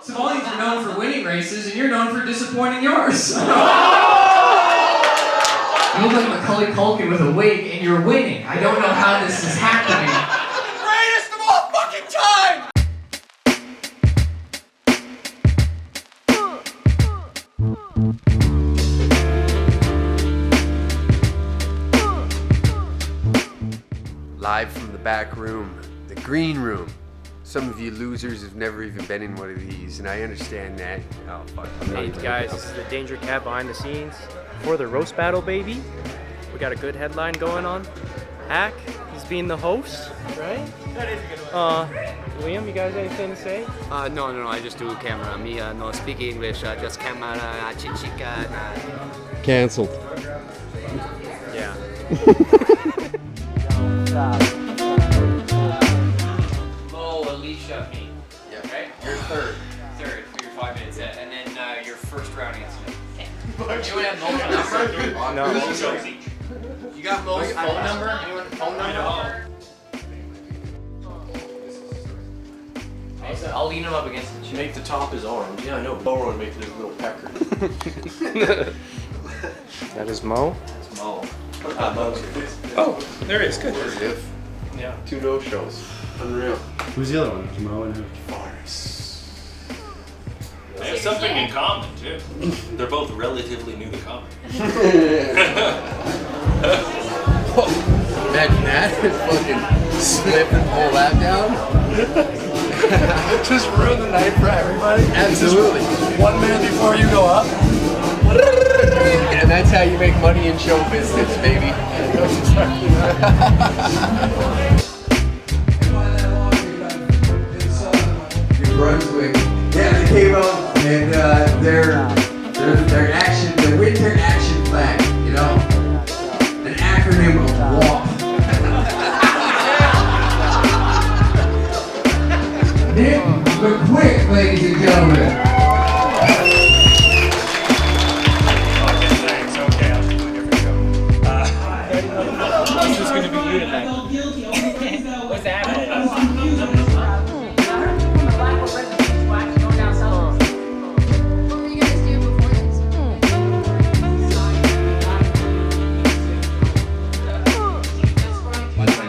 Somalians are known for winning races, and you're known for disappointing yours. You look like Macaulay Culkin with a wig, and you're winning. I don't know how this is happening. Greatest of all fucking time! Live from the back room, the green room. Some of you losers have never even been in one of these, and I understand that. Oh, fuck. Hey guys, this is the Danger Cat behind the scenes for the roast battle, baby. We got a good headline going on. Hack, he's being the host, right? That is a good one. Liam, you guys anything to say? No, I just do camera. Me, no speak English, just camera, chica. Cancelled. Yeah. Moe, Elisia, me. Yeah. Right? You're third. Third for your 5 minutes set, and then your first round answer. Anyone have Moe's number? No. You got Moe's phone number? Anyone phone number? I'll lean him up against the chair. Make the top is orange. Yeah, I know. Lower one, make it a little pecker. That is Moe. It's Moe. Oh, there it is. Good. If. Yeah. 2 no-shows. Unreal. Who's the other one? Moe and who? They have something in common, too. They're both relatively new to comedy. Imagine that. Fucking slip and pull that down. Just ruin the night for everybody. Absolutely. Just 1 minute before you go up. And that's how you make money in show business, baby. New Brunswick. Yeah, they came out and their action, the winter action flag, you know, an acronym of WAP. Mcquik, ladies and gentlemen. Okay, I'll do a different show. This is gonna be you tonight. What's that?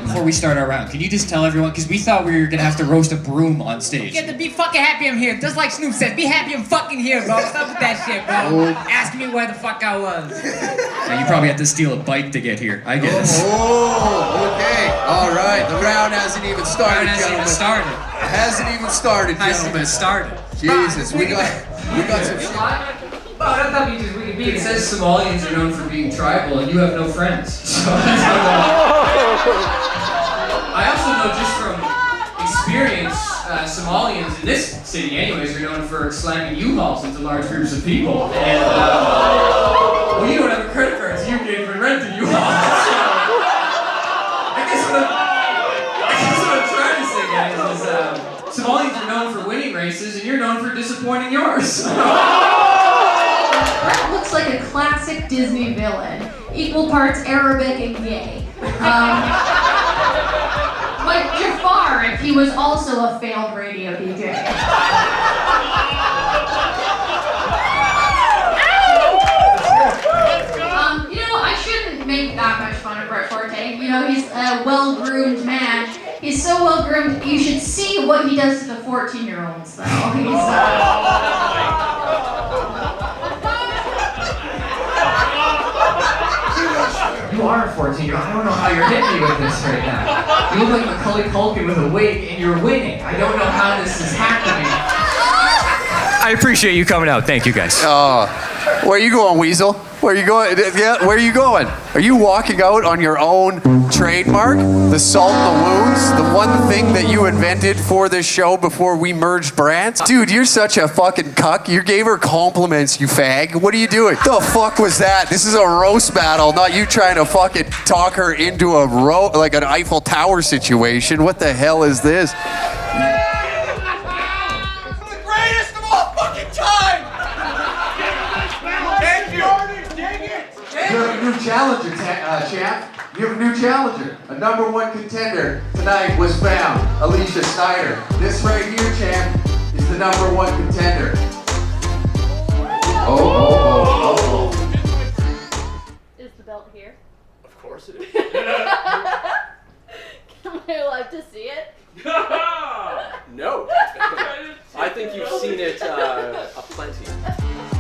Before we start our round, can you just tell everyone, because we thought we were gonna have to roast a broom on stage. You have to be fucking happy I'm here, just like Snoop said. Be happy I'm fucking here, bro. Stop with that shit, bro. Asking me where the fuck I was. Now, you probably had to steal a bike to get here, I guess. Oh, okay. All right. The round hasn't even started, gentlemen. Hasn't even started, gentlemen. Jesus, we got some shit. It says Somalians are known for being tribal, and you have no friends. So I also know just from experience, Somalians in this city anyways are known for slamming U-Hauls into large groups of people. And, well, you don't have a credit card, so you can't even rent a U-Haul. So, I guess what I'm trying to say, guys, is Somalians are known for winning races, and you're known for disappointing yours. That looks like a classic Disney villain. Equal parts Arabic and gay. Like Jafar if he was also a failed radio DJ. I shouldn't make that much fun of Brett Forte. You know, he's a well-groomed man. He's so well-groomed, you should see what he does to the 14-year-olds, though. You are a 14-year-old. I don't know how you're hitting me with this right now. You look like Macaulay Culkin with a wig, and you're winning. I don't know how this is happening. I appreciate you coming out. Thank you, guys. Where are you going, Weasel? Where are you going? Yeah, where are you going? Are you walking out on your own trademark? The salt in the wounds? The one thing that you invented for this show before we merged brands? Dude, you're such a fucking cuck. You gave her compliments, you fag. What are you doing? The fuck was that? This is a roast battle, not you trying to fucking talk her into a like an Eiffel Tower situation. What the hell is this? You have a new challenger, champ. You have a new challenger. A #1 contender tonight was found. Elisia Snyder. This right here, champ, is the the number one contender. Oh. Is the belt here? Of course it is. Am I allowed to see it? No. I think you've seen it aplenty.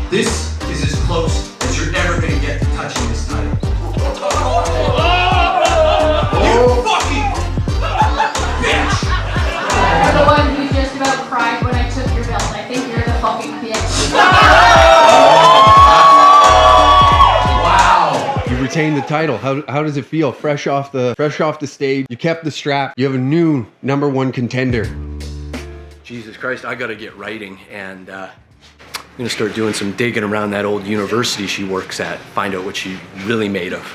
This is as close as you're ever gonna get to touching this title. You fucking bitch! You're the one who just about cried when I took your belt. I think you're the fucking bitch. Wow. You retained the title. How does it feel? Fresh off the stage. You kept the strap. You have a new number one contender. Jesus Christ, I gotta get writing, and I'm gonna start doing some digging around that old university she works at. Find out what she's really made of.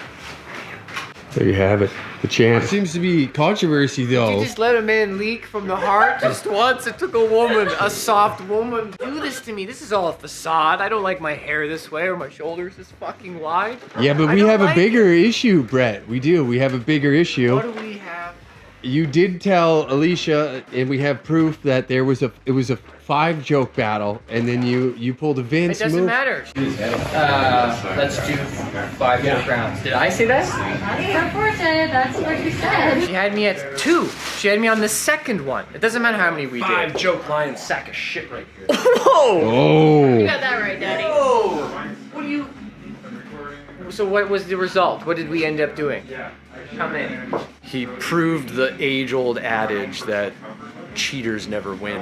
There you have it. The champ. Seems to be controversy though. You just let a man leak from the heart just once. It took a woman, a soft woman, do this to me. This is all a facade. I don't like my hair this way or my shoulders this fucking wide. Yeah, but we have a bigger issue, Brett. We do. We have a bigger issue. What do we have? You did tell Elisia, and we have proof that it was a 5 joke battle, and then you pulled a Vince It doesn't move. matter. Let's do 5 joke rounds. Did I say that? That's Forte, that's what you said. She had me at 2. She had me on the second one. It doesn't matter how many we did. 5 joke lion sack of shit right here. Whoa! Oh. You got that right, Daddy. What do you... So what was the result? What did we end up doing? Come in. He proved the age-old adage that cheaters never win.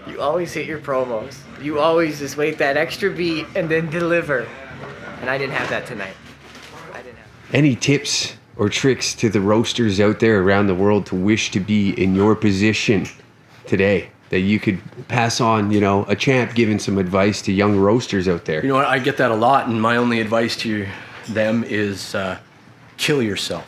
You always hit your promos. You always just wait that extra beat and then deliver. And I didn't have that tonight. I didn't have Any tips or tricks to the roasters out there around the world to wish to be in your position today that you could pass on, a champ giving some advice to young roasters out there? You know what? I get that a lot, and my only advice to them is kill yourself.